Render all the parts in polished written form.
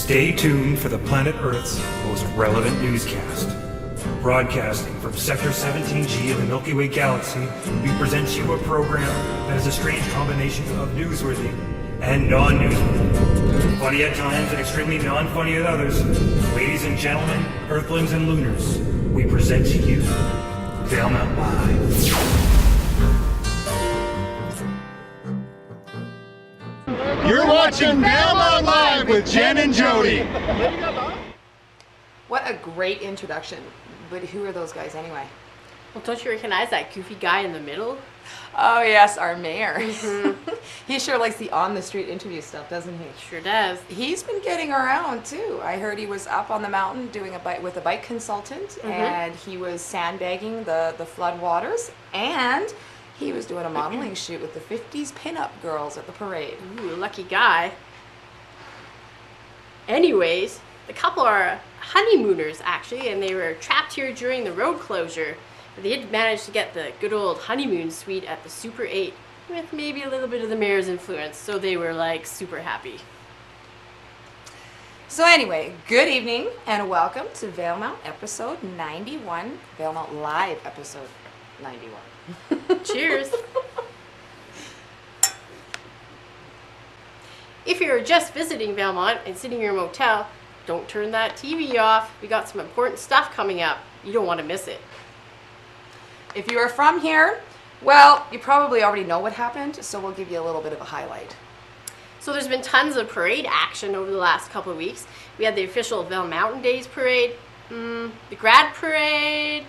Stay tuned for the planet Earth's most relevant newscast. Broadcasting from Sector 17G of the Milky Way Galaxy, we present to you a program that is a strange combination of newsworthy and non-newsworthy. Funny at times and extremely non-funny at others. Ladies and gentlemen, Earthlings and Lunars, we present to you Valemount Live. You're watching Valemount Live with Jenn and Jodi. What a great introduction. But who are those guys anyway? Well, don't you recognize that goofy guy in the middle? Oh yes, our mayor. Mm-hmm. He sure likes the on-the-street interview stuff, doesn't he? Sure does. He's been getting around too. I heard he was up on the mountain doing a bike with a bike consultant, and he was sandbagging the flood waters, and he was doing a modeling shoot with the 50s pinup girls at the parade. Ooh, lucky guy. Anyways, the couple are honeymooners actually, and they were trapped here during the road closure. They had managed to get the good old honeymoon suite at the Super 8 with maybe a little bit of the mayor's influence, so they were like super happy. So anyway, good evening and welcome to Valemount episode 91, Valemount Live episode 91. Cheers. If you're just visiting Valemount and sitting in your motel, don't turn that TV off. We got some important stuff coming up. You don't want to miss it. If you are from here, well, you probably already know what happened, so we'll give you a little bit of a highlight. So there's been tons of parade action over the last couple of weeks. We had the official Valemountain Days parade, the Grad parade,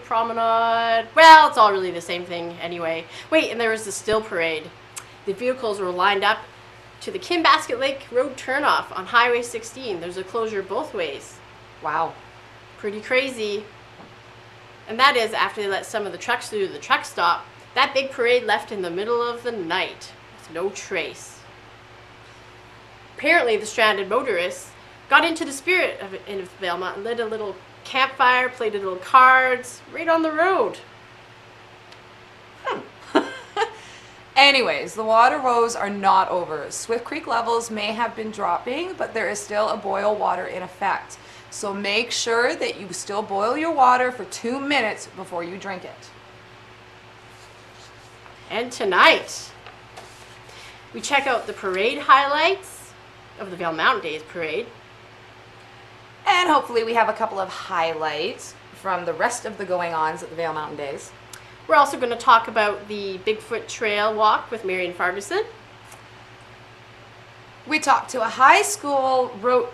promenade. Well, it's all really the same thing anyway. Wait, and there was the still parade. The vehicles were lined up to the Kinbasket Lake Road turnoff on Highway 16. There's a closure both ways. Wow. Pretty crazy. And that is after they let some of the trucks through the truck stop. That big parade left in the middle of the night with no trace. Apparently the stranded motorists got into the spirit of Valemount and lit a little campfire, played a little cards right on the road. Anyways, the water woes are not over. Swift Creek levels may have been dropping, but there is still a boil water in effect. So make sure that you still boil your water for 2 minutes before you drink it. And tonight, we check out the parade highlights of the Valemount Days parade. And hopefully we have a couple of highlights from the rest of the going-ons at the Valemount Days. We're also going to talk about the Bigfoot Trail Walk with Marion Farguson. We talked to a high school rodeo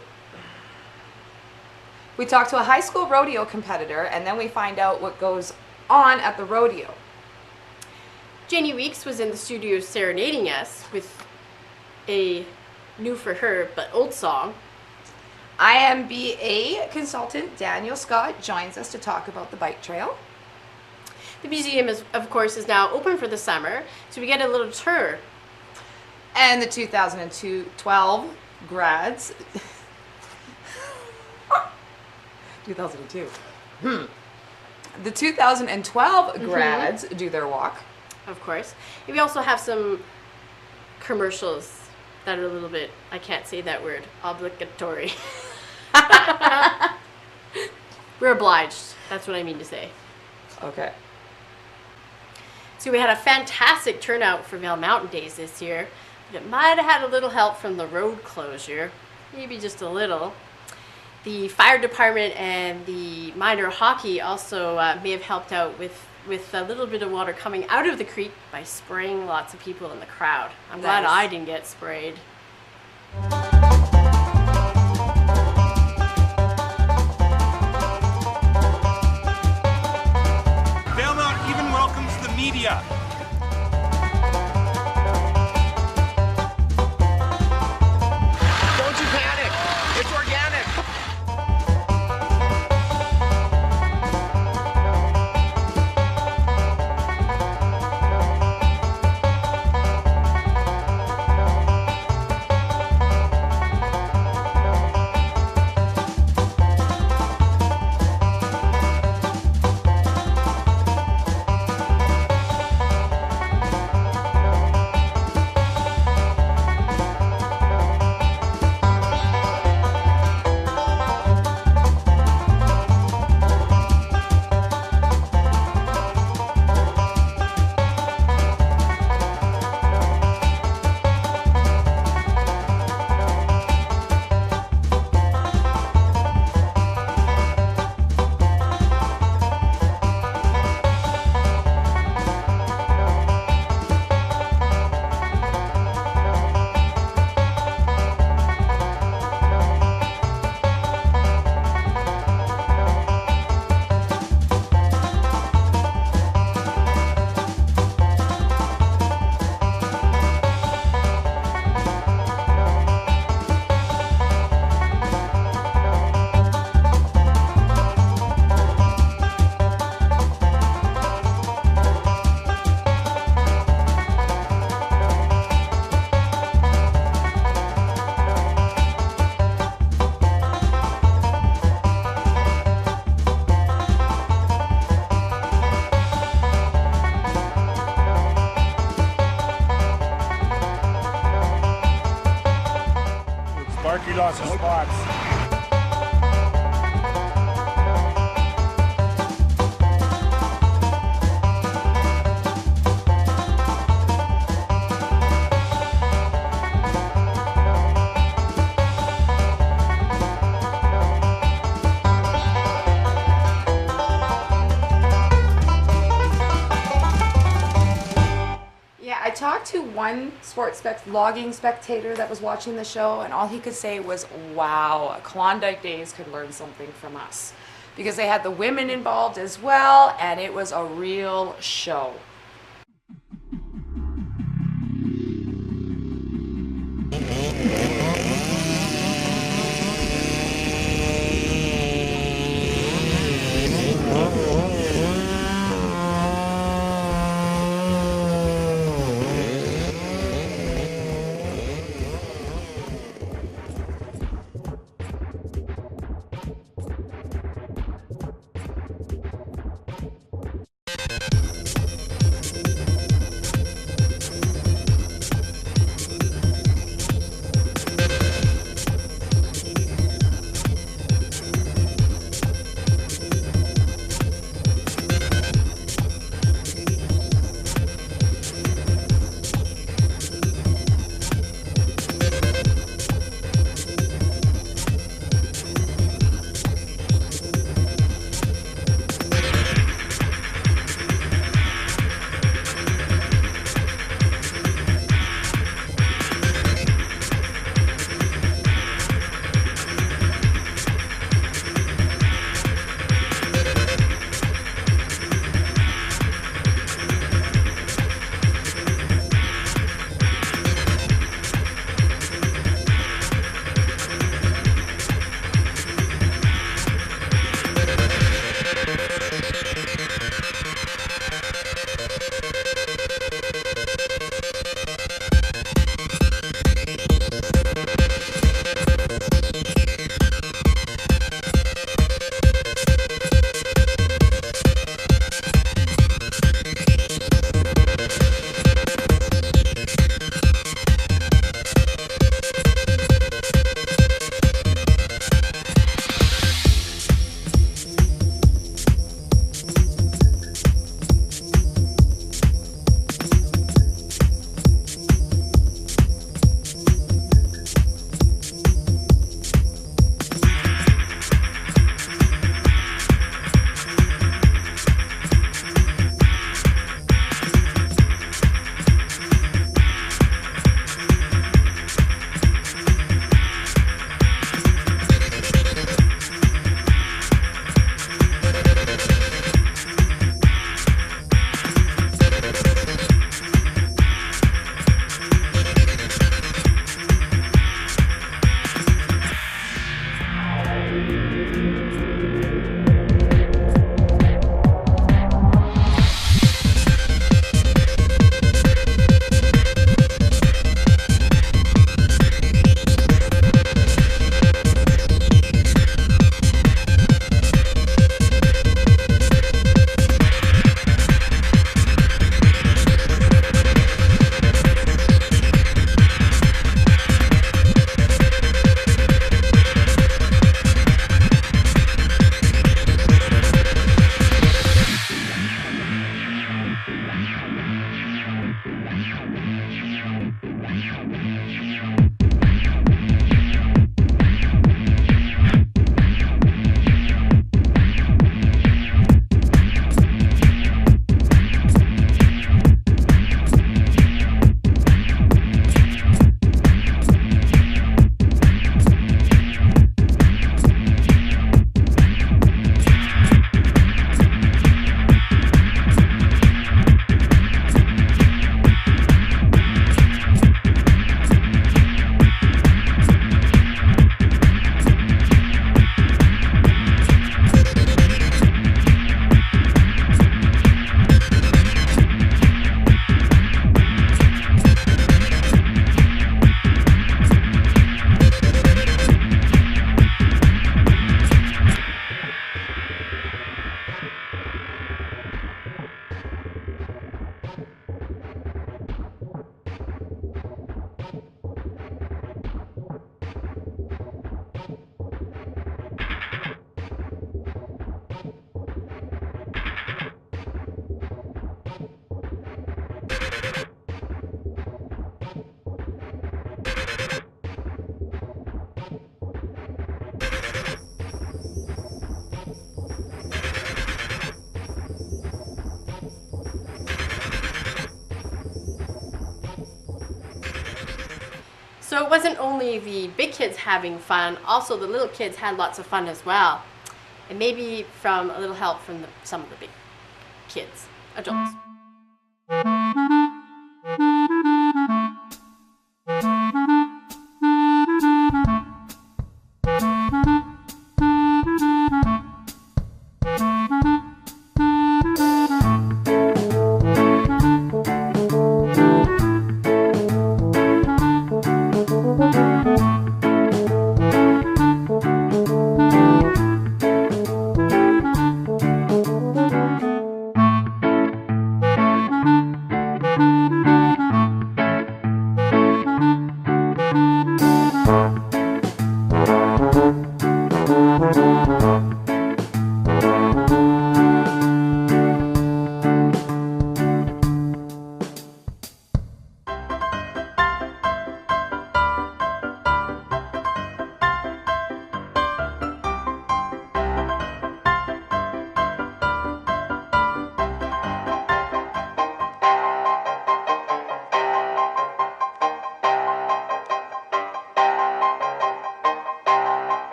competitor, and then we find out what goes on at the rodeo. Janie Weeks was in the studio serenading us with a new for her but old song. IMBA consultant Daniel Scott joins us to talk about the bike trail. The museum, of course, is now open for the summer, so we get a little tour. And the 2012 grads. 2002. The 2012 grads do their walk. Of course. And we also have some commercials that are a little bit, I can't say that word, obligatory. We're obliged. That's what I mean to say. Okay. So we had a fantastic turnout for Valemount Days this year, but it might have had a little help from the road closure, maybe just a little. The fire department and the minor hockey also may have helped out with a little bit of water coming out of the creek by spraying lots of people in the crowd. I'm glad I didn't get sprayed. Valemount even welcomes the media. Don't you panic. It's organic. Marky lost his spots. I talked to one logging spectator that was watching the show, and all he could say was, wow, Klondike Days could learn something from us. Because they had the women involved as well, and it was a real show. So it wasn't only the big kids having fun, also the little kids had lots of fun as well. And maybe from a little help from some of the big kids, adults.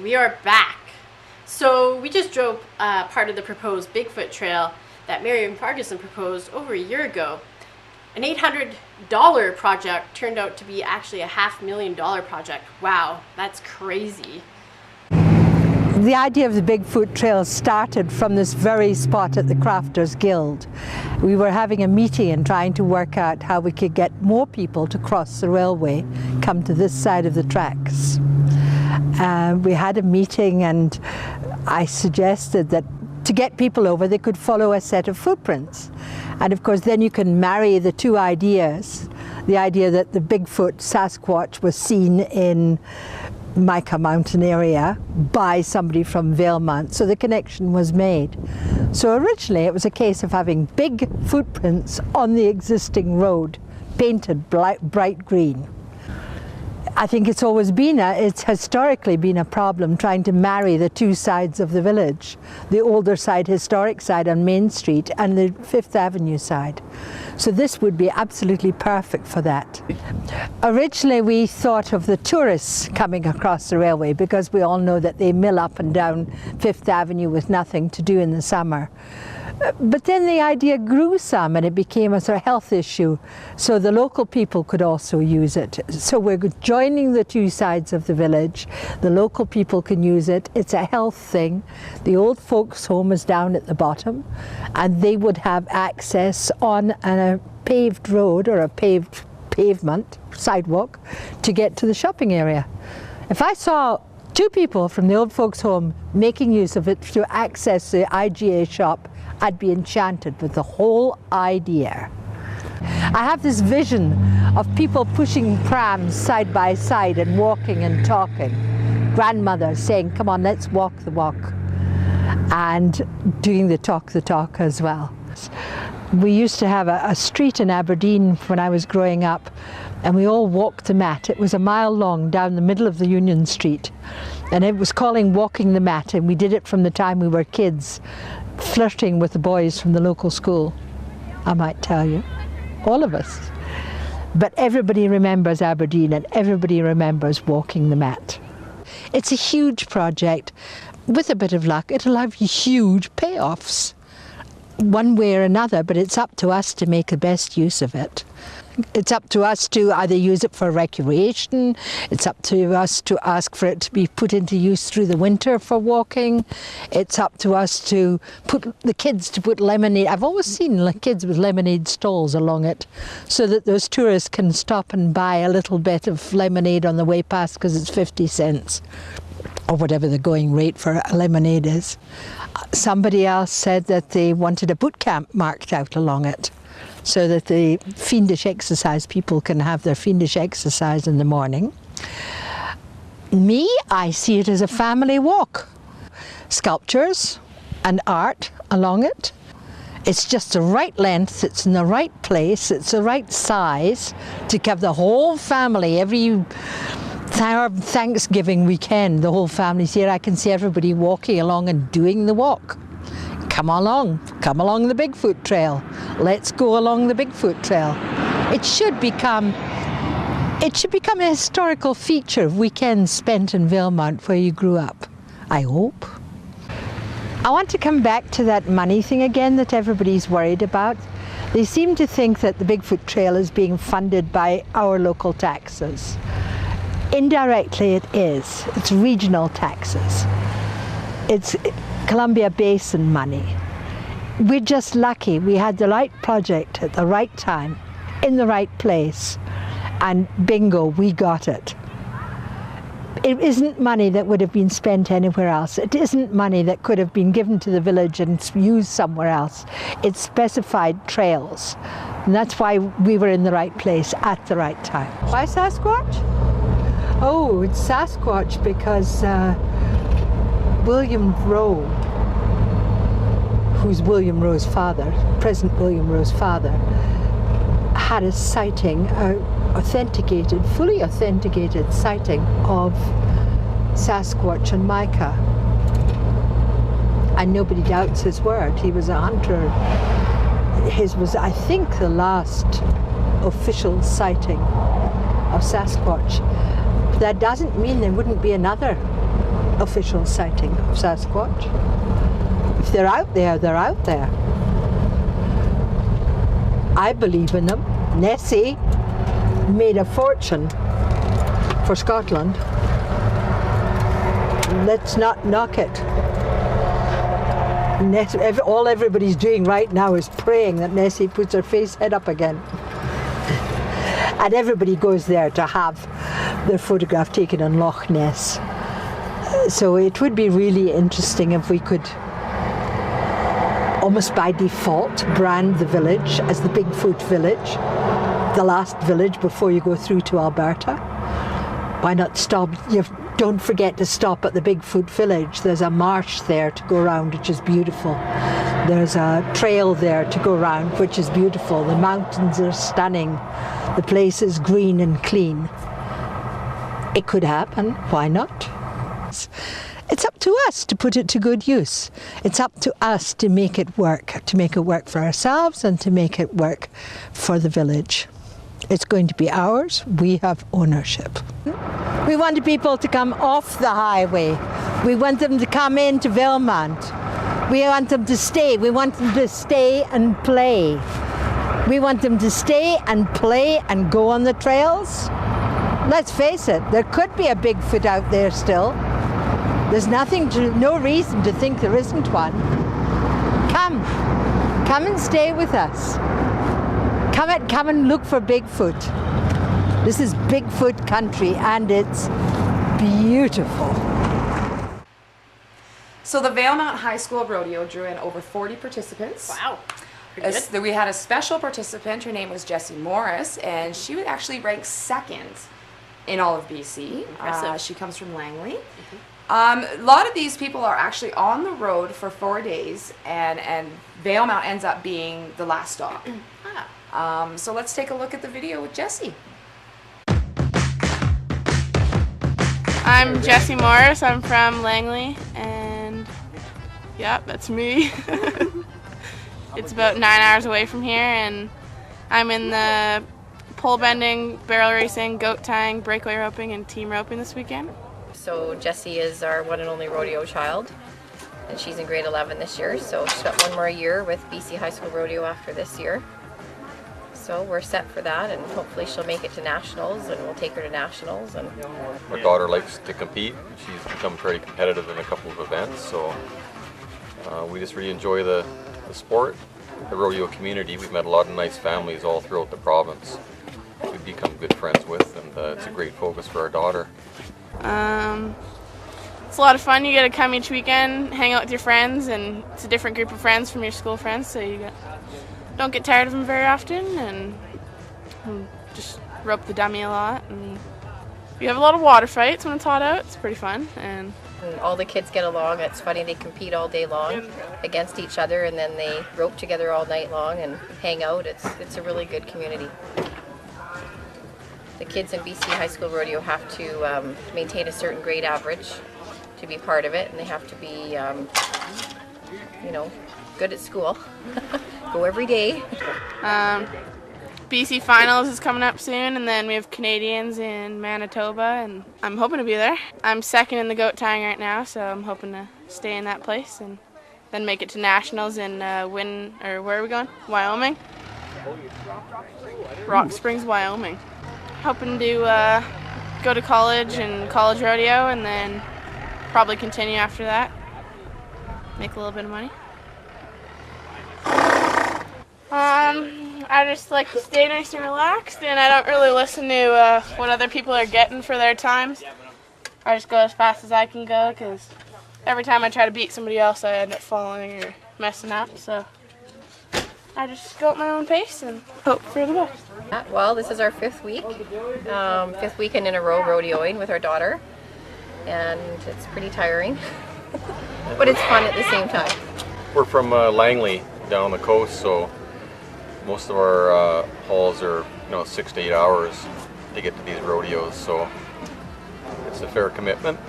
we are back. So we just drove part of the proposed Bigfoot trail that Miriam Ferguson proposed over a year ago. An $800 project turned out to be actually a $500,000 project. Wow, that's crazy. The idea of the Bigfoot Trail started from this very spot at the Crafters Guild. We were having a meeting and trying to work out how we could get more people to cross the railway, come to this side of the tracks. We had a meeting and I suggested that to get people over they could follow a set of footprints. And of course then you can marry the two ideas. The idea that the Bigfoot Sasquatch was seen in Mica Mountain area by somebody from Valemount, so the connection was made. So originally it was a case of having big footprints on the existing road, painted bright green. I think it's always been it's historically been a problem trying to marry the two sides of the village, the older side, historic side on Main Street, and the Fifth Avenue side. So this would be absolutely perfect for that. Originally we thought of the tourists coming across the railway because we all know that they mill up and down Fifth Avenue with nothing to do in the summer. But then the idea grew some and it became a sort of health issue, so the local people could also use it. So we're joining the two sides of the village. The local people can use it. It's a health thing. The old folks' home is down at the bottom and they would have access on a paved road or a pavement, sidewalk, to get to the shopping area. If I saw two people from the old folks' home making use of it to access the IGA shop, I'd be enchanted with the whole idea. I have this vision of people pushing prams side by side and walking and talking. Grandmothers saying, come on, let's walk the walk. And doing the talk as well. We used to have a street in Aberdeen when I was growing up, and we all walked the mat. It was a mile long down the middle of the Union Street. And it was calling Walking the Mat, and we did it from the time we were kids, flirting with the boys from the local school, I might tell you, all of us. But everybody remembers Aberdeen and everybody remembers Walking the Mat. It's a huge project. With a bit of luck, it'll have huge payoffs, one way or another, but it's up to us to make the best use of it. It's up to us to either use it for recreation, it's up to us to ask for it to be put into use through the winter for walking, it's up to us to put the kids to put lemonade. I've always seen kids with lemonade stalls along it so that those tourists can stop and buy a little bit of lemonade on the way past because it's 50 cents or whatever the going rate for a lemonade is. Somebody else said that they wanted a boot camp marked out along it, so that the fiendish exercise people can have their fiendish exercise in the morning. Me, I see it as a family walk. Sculptures and art along it. It's just the right length, it's in the right place, it's the right size to have the whole family. Every Thanksgiving weekend, the whole family's here. I can see everybody walking along and doing the walk. Come along the Bigfoot Trail. Let's go along the Bigfoot Trail. It should become a historical feature of weekends spent in Valemount where you grew up, I hope. I want to come back to that money thing again that everybody's worried about. They seem to think that the Bigfoot Trail is being funded by our local taxes. Indirectly it is. It's regional taxes. It's Columbia Basin money. We're just lucky. We had the right project at the right time, in the right place, and bingo, we got it. It isn't money that would have been spent anywhere else. It isn't money that could have been given to the village and used somewhere else. It's specified trails. And that's why we were in the right place at the right time. Why Sasquatch? Oh, it's Sasquatch because William Rowe, who's William Rowe's father, President William Rowe's father, had a sighting, authenticated, fully authenticated sighting of Sasquatch and Mica. And nobody doubts his word. He was a hunter. His was, I think, the last official sighting of Sasquatch. That doesn't mean there wouldn't be another official sighting of Sasquatch. If they're out there, they're out there. I believe in them. Nessie made a fortune for Scotland. Let's not knock it. All everybody's doing right now is praying that Nessie puts her head up again. And everybody goes there to have their photograph taken in Loch Ness. So it would be really interesting if we could, almost by default, brand the village as the Bigfoot village, the last village before you go through to Alberta. Why not stop? Don't forget to stop at the Bigfoot village. There's a marsh there to go around, which is beautiful. There's a trail there to go around, which is beautiful. The mountains are stunning. The place is green and clean. It could happen. Why not? It's up to us to put it to good use. It's up to us to make it work for ourselves and to make it work for the village. It's going to be ours. We have ownership. We want people to come off the highway. We want them to come into Valemount. We want them to stay. We want them to stay and play. We want them to stay and play and go on the trails. Let's face it, there could be a Bigfoot out there still. There's no reason to think there isn't one. Come and stay with us. Come and look for Bigfoot. This is Bigfoot country and it's beautiful. So the Valemount High School Rodeo drew in over 40 participants. Wow. Pretty good. We had a special participant. Her name was Jessie Morris, and she would actually rank second in all of BC. Impressive. She comes from Langley. A lot of these people are actually on the road for 4 days, and Valemount ends up being the last stop. So let's take a look at the video with Jessie. I'm Jessie Morris. I'm from Langley, and yeah, that's me. It's about 9 hours away from here, and I'm in the pole bending, barrel racing, goat tying, breakaway roping, and team roping this weekend. So Jessie is our one and only rodeo child, and she's in grade 11 this year, so she's got one more year with BC High School Rodeo after this year. So we're set for that, and hopefully she'll make it to nationals, and we'll take her to nationals. And our daughter likes to compete. She's become very competitive in a couple of events, so we just really enjoy the sport, the rodeo community. We've met a lot of nice families all throughout the province we've become good friends with, and it's a great focus for our daughter. It's a lot of fun. You get to come each weekend, hang out with your friends, and it's a different group of friends from your school friends, so you don't get tired of them very often, and just rope the dummy a lot. And we have a lot of water fights when it's hot out. It's pretty fun. And all the kids get along. It's funny, they compete all day long against each other, and then they rope together all night long and hang out. It's a really good community. The kids in BC High School Rodeo have to maintain a certain grade average to be part of it, and they have to be, good at school. Go every day. BC Finals is coming up soon, and then we have Canadians in Manitoba, and I'm hoping to be there. I'm second in the goat tying right now, so I'm hoping to stay in that place and then make it to nationals in where are we going? Wyoming? Rock Springs, Wyoming. Hoping to go to college and college rodeo, and then probably continue after that. Make a little bit of money. I just like to stay nice and relaxed, and I don't really listen to what other people are getting for their times. I just go as fast as I can go, because every time I try to beat somebody else, I end up falling or messing up. So I just go at my own pace and hope for the best. Well, this is our fifth weekend in a row rodeoing with our daughter, and it's pretty tiring, but it's fun at the same time. We're from Langley, down on the coast, so most of our hauls are 6 to 8 hours to get to these rodeos, so it's a fair commitment.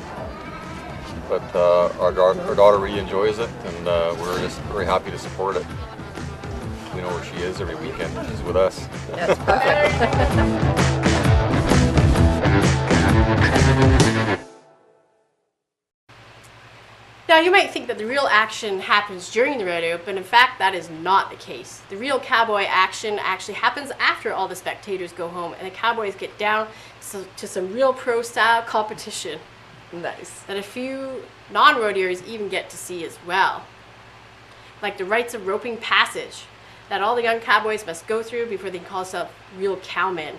But our daughter really enjoys it, and we're just very happy to support it. We know where she is every weekend. She's with us. That's perfect. Now Now, you might think that the real action happens during the rodeo, but in fact, that is not the case. The real cowboy action actually happens after all the spectators go home, and the cowboys get down to some real pro-style competition. Nice. That a few non-rodeers even get to see as well. Like the rites of roping passage that all the young cowboys must go through before they can call themselves real cowmen.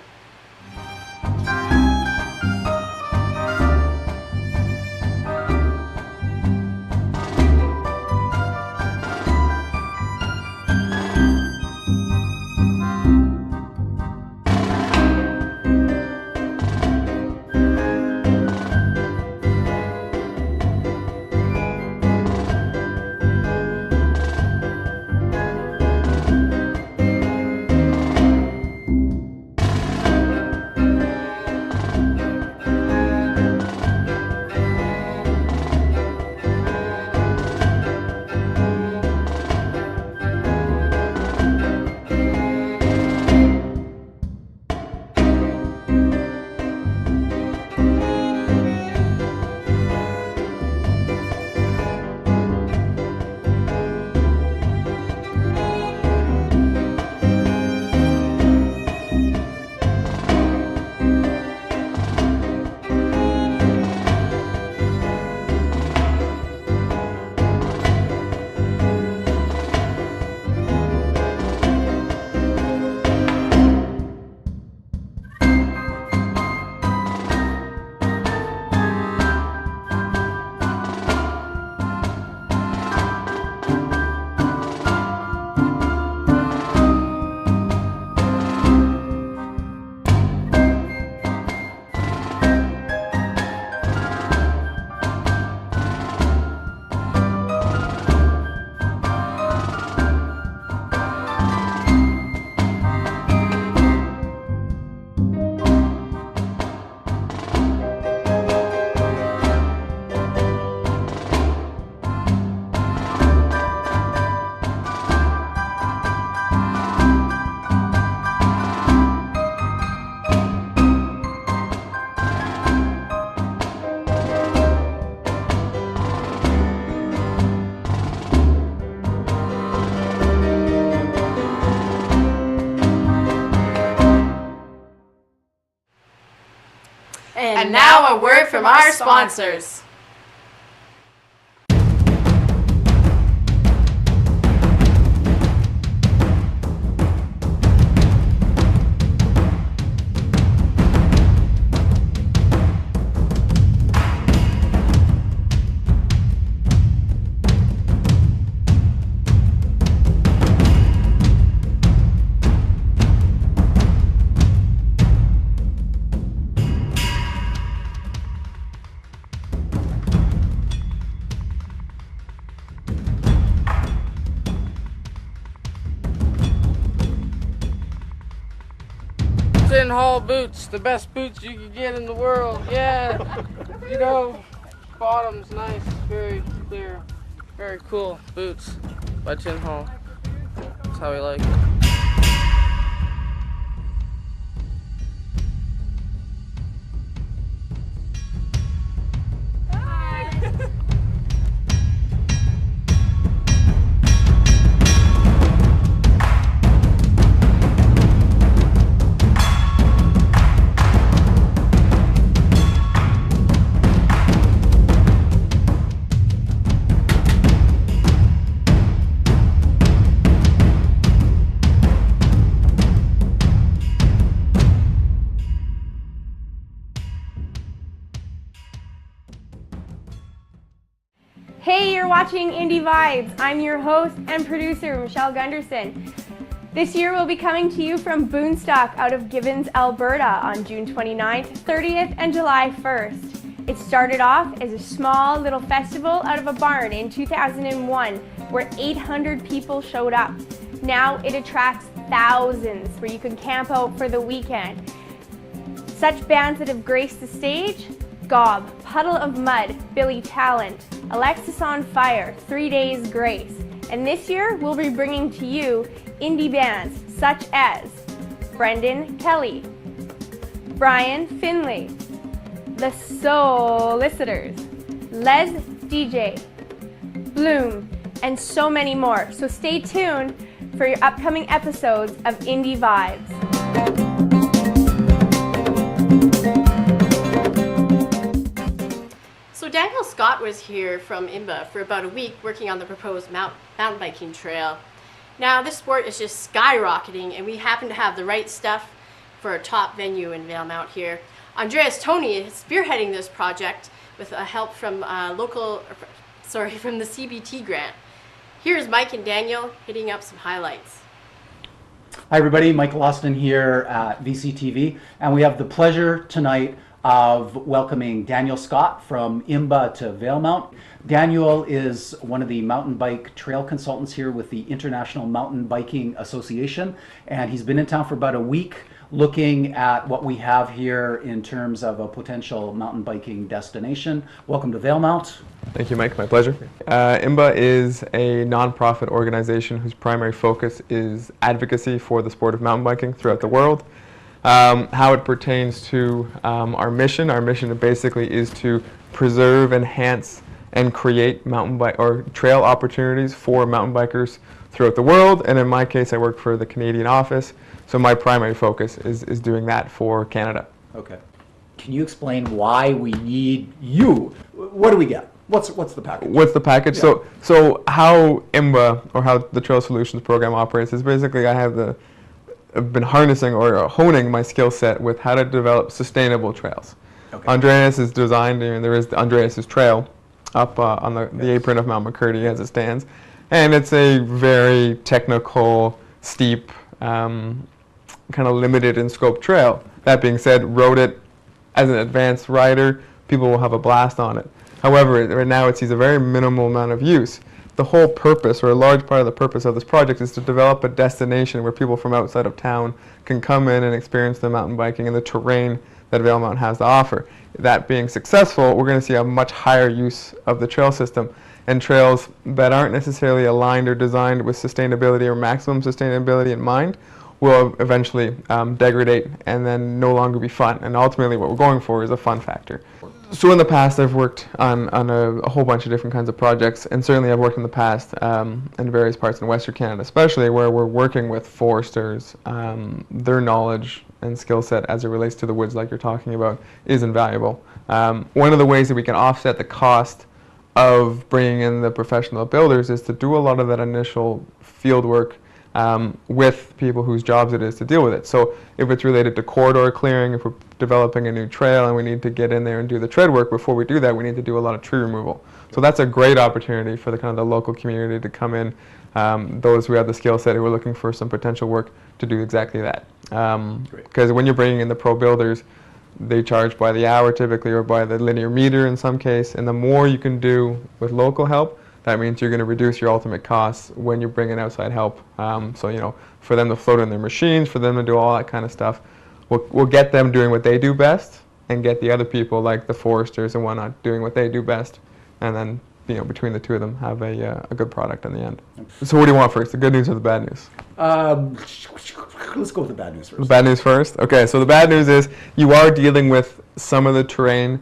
And now a word from our sponsors. Hall boots, the best boots you can get in the world. Yeah, you know, bottom's nice, very clear, very cool boots by Jenn Hall. That's how we like it. Hey, you're watching Indie Vibes. I'm your host and producer, Michelle Gunderson. This year we'll be coming to you from Boonstock out of Gibbons, Alberta on June 29th, 30th, and July 1st. It started off as a small little festival out of a barn in 2001 where 800 people showed up. Now it attracts thousands where you can camp out for the weekend. Such bands that have graced the stage: Gob, Puddle of Mud, Billy Talent, Alexis on Fire, 3 Days Grace. And this year we'll be bringing to you indie bands such as Brendan Kelly, Brian Finley, The Solicitors, Les DJ, Bloom, and so many more. So stay tuned for your upcoming episodes of Indie Vibes. So Daniel Scott was here from IMBA for about a week working on the proposed mountain biking trail. Now this sport is just skyrocketing, and we happen to have the right stuff for a top venue in Valemount here. Andreas Tony is spearheading this project with help from from the CBT grant. Here's Mike and Daniel hitting up some highlights. Hi everybody, Michael Austin here at VCTV, and we have the pleasure tonight of welcoming Daniel Scott from IMBA to Valemount. Daniel is one of the mountain bike trail consultants here with the International Mountain Biking Association, and he's been in town for about a week looking at what we have here in terms of a potential mountain biking destination. Welcome to Valemount. Thank you, Mike. My pleasure. IMBA is a nonprofit organization whose primary focus is advocacy for the sport of mountain biking throughout the world. How it pertains to our mission basically is to preserve, enhance, and create mountain bike or trail opportunities for mountain bikers throughout the world. And in my case, I work for the Canadian office, so my primary focus is doing that for Canada. Okay. Can you explain why we need you? What do we get? What's the package? What's the package? Yeah. So how IMBA, or how the Trail Solutions program operates, is basically I've been harnessing or honing my skill set with how to develop sustainable trails. Okay. Andreas is designed, there is the Andreas's Trail up on the apron of Mount McCurdy as it stands, and it's a very technical, steep, kind of limited in scope trail. That being said, rode it as an advanced rider, people will have a blast on it. However, right now it sees a very minimal amount of use. The whole purpose, or a large part of the purpose of this project, is to develop a destination where people from outside of town can come in and experience the mountain biking and the terrain that Valemount has to offer. That being successful, we're going to see a much higher use of the trail system, and trails that aren't necessarily aligned or designed with sustainability or maximum sustainability in mind will eventually degrade and then no longer be fun. And ultimately what we're going for is a fun factor. So in the past I've worked on a whole bunch of different kinds of projects, and certainly I've worked in the past in various parts in Western Canada, especially where we're working with foresters. Their knowledge and skill set as it relates to the woods like you're talking about is invaluable. One of the ways that we can offset the cost of bringing in the professional builders is to do a lot of that initial field work with people whose jobs it is to deal with it. So if it's related to corridor clearing, if we're developing a new trail and we need to get in there and do the tread work, before we do that we need to do a lot of tree removal. So that's a great opportunity for the kind of the local community to come in, those who have the skill set who are looking for some potential work to do exactly that. Because when you're bringing in the pro builders, they charge by the hour typically, or by the linear meter in some case, and the more you can do with local help, that means you're going to reduce your ultimate costs when you bring in outside help. So, for them to float in their machines, for them to do all that kind of stuff, we'll get them doing what they do best, and get the other people like the foresters and whatnot doing what they do best, and then between the two of them have a good product in the end. So what do you want first, the good news or the bad news? Let's go with the bad news first. The bad news first? Okay, so the bad news is you are dealing with some of the terrain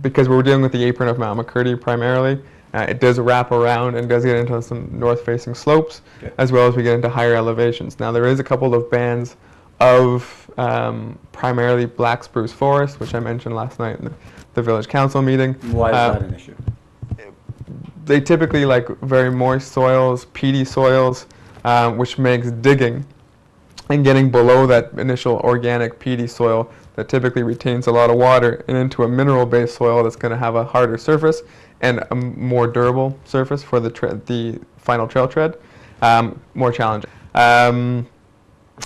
because we're dealing with the apron of Mount McCurdy primarily. It does wrap around and does get into some north-facing slopes, as well as we get into higher elevations. Now there is a couple of bands of primarily black spruce forest, which I mentioned last night in the village council meeting. Why is that an issue? They typically like very moist soils, peaty soils, which makes digging and getting below that initial organic peaty soil that typically retains a lot of water and into a mineral-based soil that's going to have a harder surface and a more durable surface for the final trail tread, more challenging.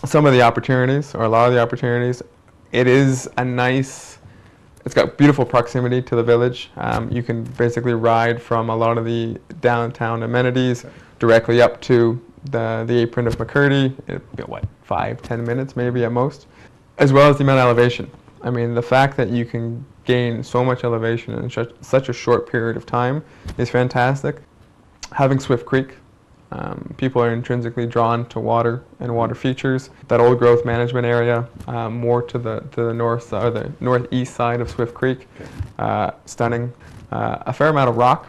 Some of the opportunities, or a lot of the opportunities, it's got beautiful proximity to the village. You can basically ride from a lot of the downtown amenities directly up to the apron of McCurdy, 5-10 minutes maybe at most, as well as the amount of elevation. I mean, the fact that you can gain so much elevation in such a short period of time is fantastic. Having Swift Creek, people are intrinsically drawn to water and water features. That old growth management area, more to the north or the northeast side of Swift Creek, stunning. A fair amount of rock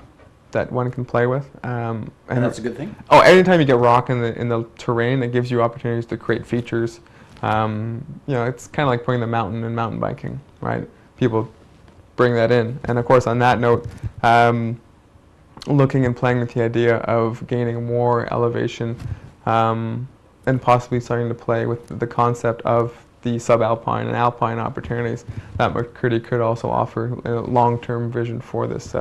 that one can play with. And that's a good thing. Oh, anytime you get rock in the terrain, it gives you opportunities to create features. It's kind of like putting the mountain in mountain biking, right? People bring that in. And of course, on that note, looking and playing with the idea of gaining more elevation and possibly starting to play with the concept of the subalpine and alpine opportunities that McCurdy could also offer a long-term vision for this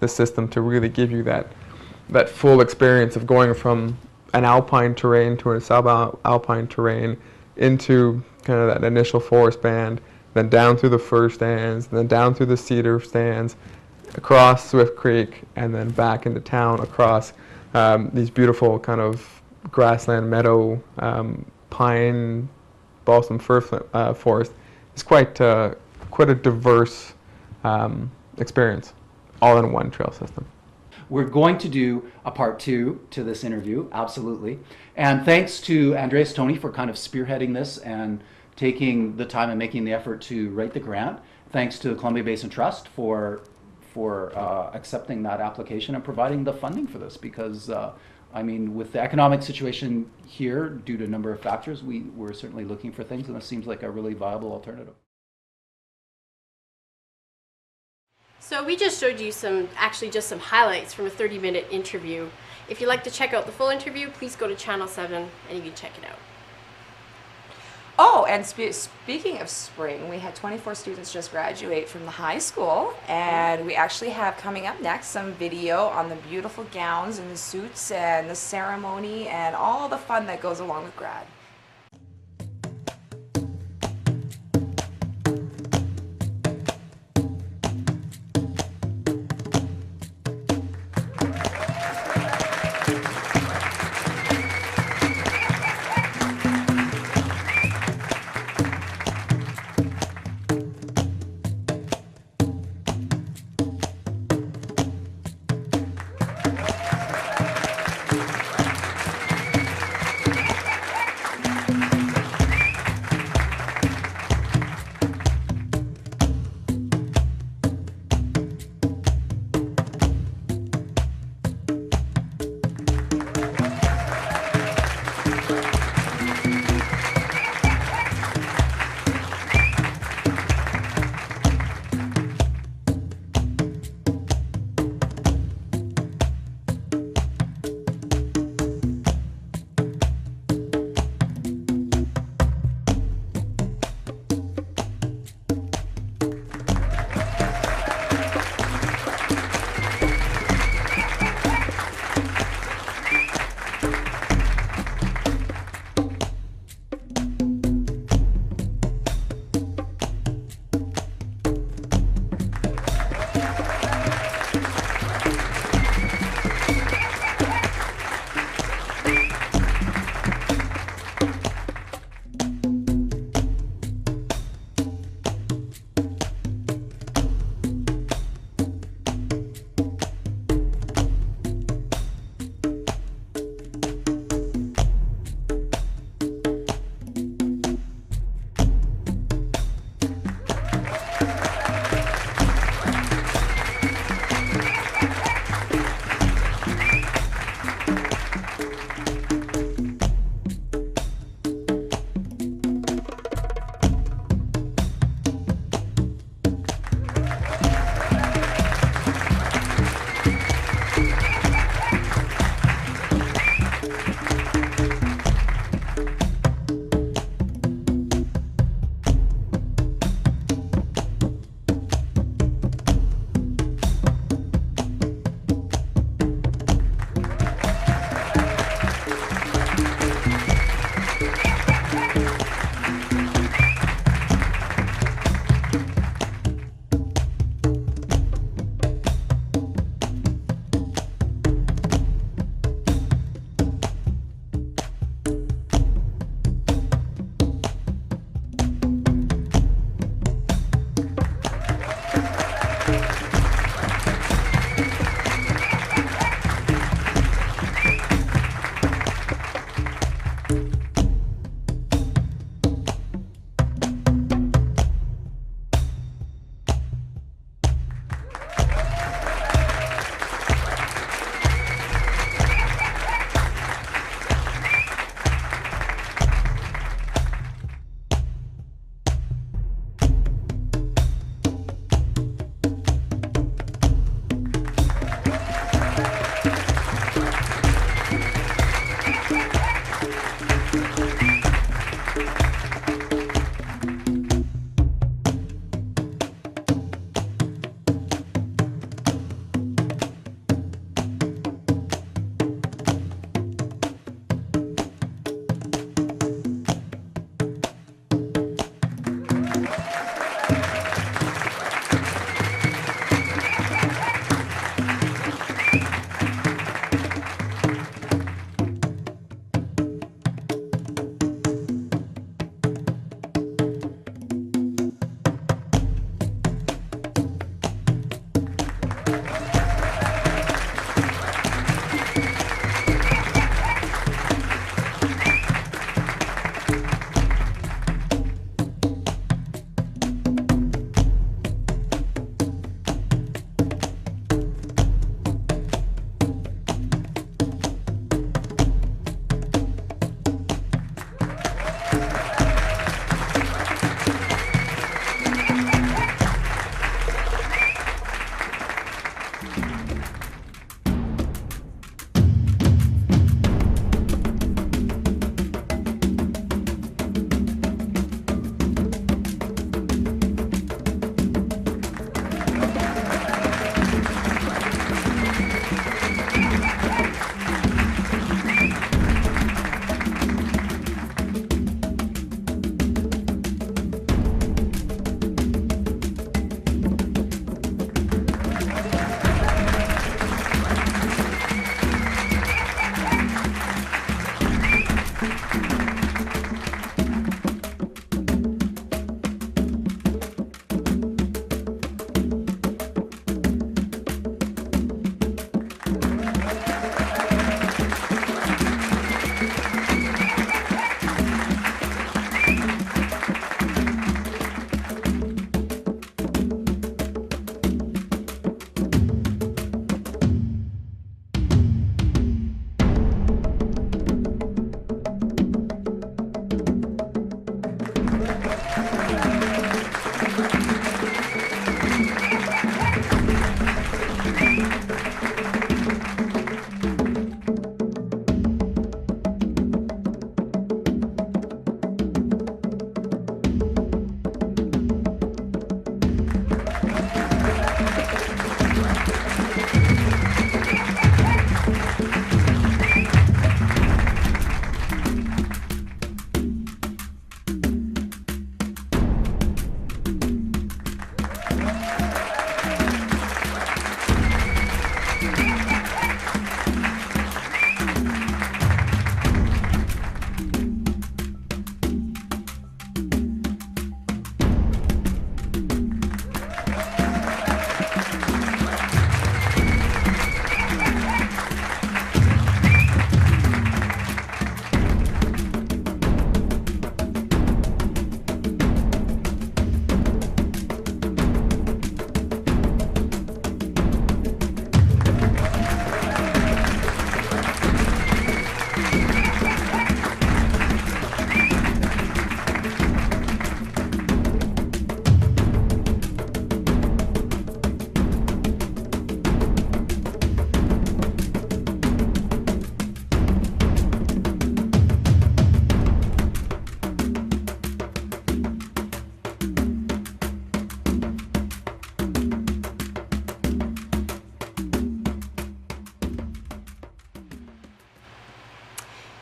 system to really give you that full experience of going from an alpine terrain to a subalpine terrain into kind of that initial forest band, then down through the fir stands, then down through the cedar stands, across Swift Creek, and then back into town across these beautiful kind of grassland meadow pine balsam fir forest. It's quite a diverse experience, all in one trail system. We're going to do a part 2 to this interview, absolutely. And thanks to Andreas Tony for kind of spearheading this and taking the time and making the effort to write the grant. Thanks to the Columbia Basin Trust for accepting that application and providing the funding for this, because with the economic situation here, due to a number of factors, we're certainly looking for things, and this seems like a really viable alternative. So we just showed you some highlights from a 30-minute interview. If you'd like to check out the full interview, please go to Channel 7 and you can check it out. Oh, and speaking of spring, we had 24 students just graduate from the high school, and we actually have coming up next some video on the beautiful gowns and the suits and the ceremony and all the fun that goes along with Grad.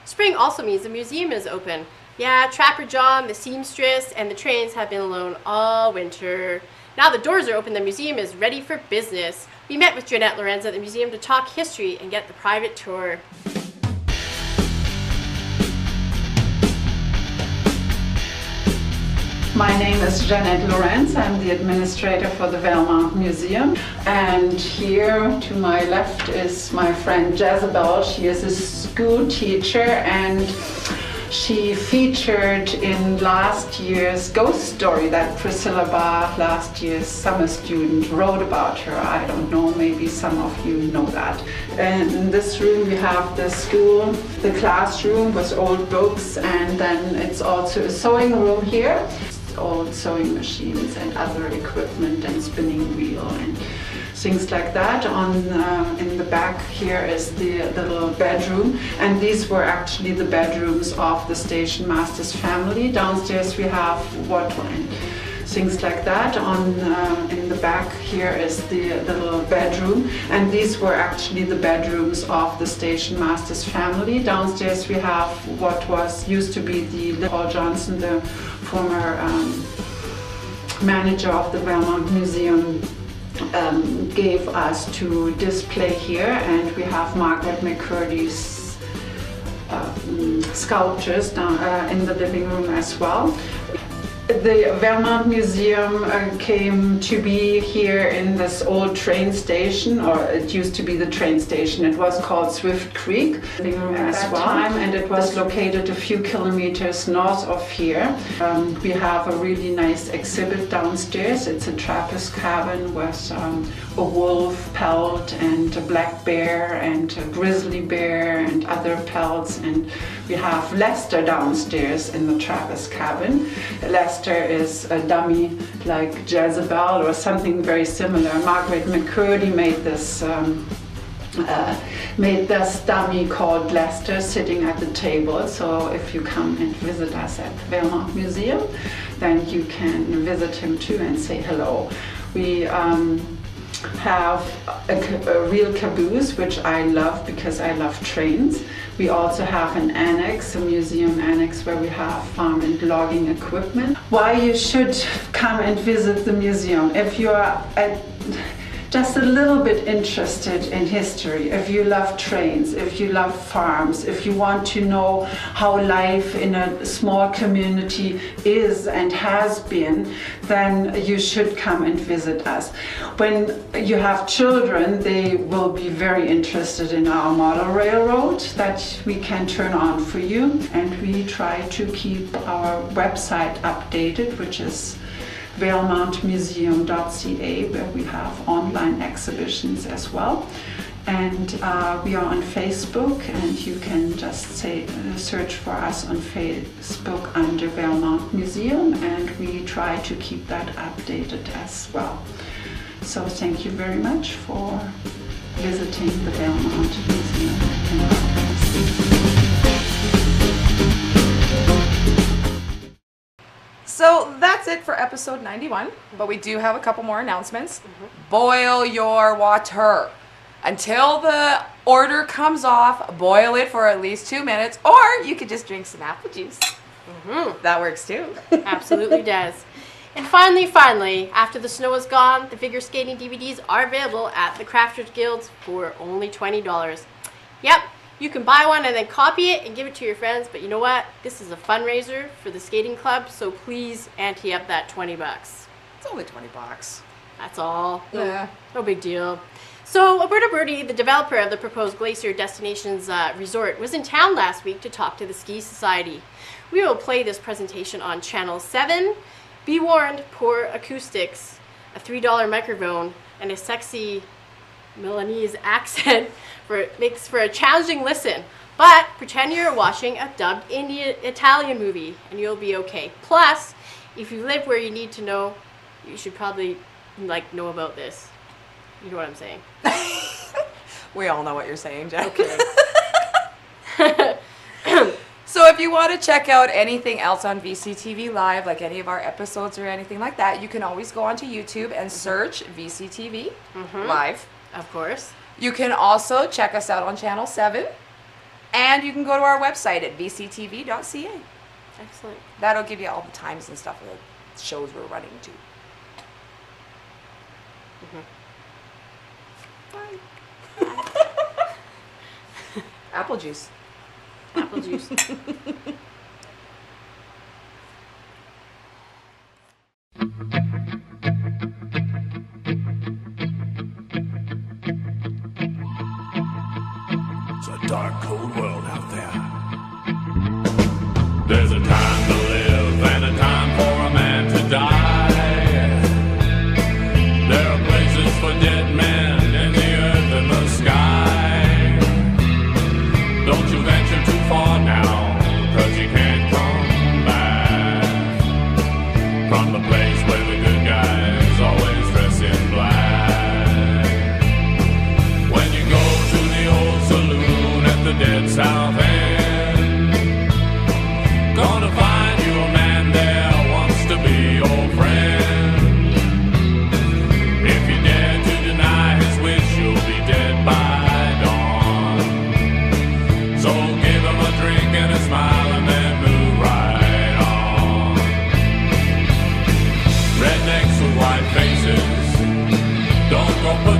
Spring also means the museum is open. Yeah, Trapper John, the seamstress, and the trains have been alone all winter. Now the doors are open, the museum is ready for business. We met with Jeanette Lorenz at the museum to talk history and get the private tour. My name is Jeanette Lorenz. I'm the administrator for the Valemount Museum. And here to my left is my friend Jezebel. She is a school teacher and she featured in last year's ghost story that Priscilla Barr, last year's summer student, wrote about her. I don't know, maybe some of you know that. And in this room we have the school, the classroom with old books, and then it's also a sewing room here. Old sewing machines and other equipment and spinning wheel and things like that. In the back here is the little bedroom, and these were actually the bedrooms of the station master's family. Downstairs we have things like that. In the back here is the little bedroom, and these were actually the bedrooms of the station master's family. Downstairs we have what used to be the Paul Johnson, the former manager of the Valemount Museum, gave us to display here, and we have Margaret McCurdy's sculptures down in the living room as well. The Valemount Museum came to be here in this old train station, or it used to be the train station. It was called Swift Creek as well, and it was located a few kilometers north of here. We have a really nice exhibit downstairs. It's a trapper's cabin with a wolf pelt and a black bear and a grizzly bear and other pelts, and we have Lester downstairs in the trapper's cabin. Lester is a dummy like Jezebel or something very similar. Margaret McCurdy made this dummy called Lester sitting at the table. So if you come and visit us at the Valemount Museum, then you can visit him too and say hello. We have a real caboose, which I love because I love trains. We also have an annex, a museum annex, where we have farm and logging equipment. Why you should come and visit the museum? If you are just a little bit interested in history, if you love trains, if you love farms, if you want to know how life in a small community is and has been, then you should come and visit us. When you have children, they will be very interested in our model railroad that we can turn on for you, and we try to keep our website updated, which is valemountmuseum.ca, where we have online exhibitions as well. And we are on Facebook, and you can just search for us on Facebook under Valemount Museum, and we try to keep that updated as well. So thank you very much for visiting the Valemount Museum. So that's it for episode 91, but we do have a couple more announcements. Boil your water. Until the order comes off, boil it for at least 2 minutes, or you could just drink some apple juice. That works too. Absolutely does. And finally, after the snow is gone, the figure skating DVDs are available at the Crafters Guilds for only $20. Yep, you can buy one and then copy it and give it to your friends, but you know what? This is a fundraiser for the skating club, so please ante up that $20. It's only $20. That's all. Yeah. No big deal. So Alberta Birdie, the developer of the proposed Glacier Destinations resort, was in town last week to talk to the Ski Society. We will play this presentation on Channel 7. Be warned, poor acoustics, a $3 microphone, and a sexy Milanese accent makes for a challenging listen. But pretend you're watching a dubbed Italian movie, and you'll be okay. Plus, if you live where you need to know, you should probably know about this. You know what I'm saying? We all know what you're saying, Jen. Okay. So if you want to check out anything else on VCTV Live, like any of our episodes or anything like that, you can always go onto YouTube and search VCTV Live. Of course. You can also check us out on Channel 7, and you can go to our website at vctv.ca. Excellent. That'll give you all the times and stuff of the shows we're running too. Bye. Apple juice. Apple juice. It's a dark, cold world out there. There's a time to live and a time for a man to die. There are places for dead men in the earth and the sky. Don't you venture too far now, 'cause you can't come back from the place where the good guys always dress in black. When you go to the old saloon at the dead South End, gonna find you a man there wants to be your friend. If you dare to deny his wish, you'll be dead by dawn. So give him a drink and a smile and then move right on. Rednecks with white faces, don't go put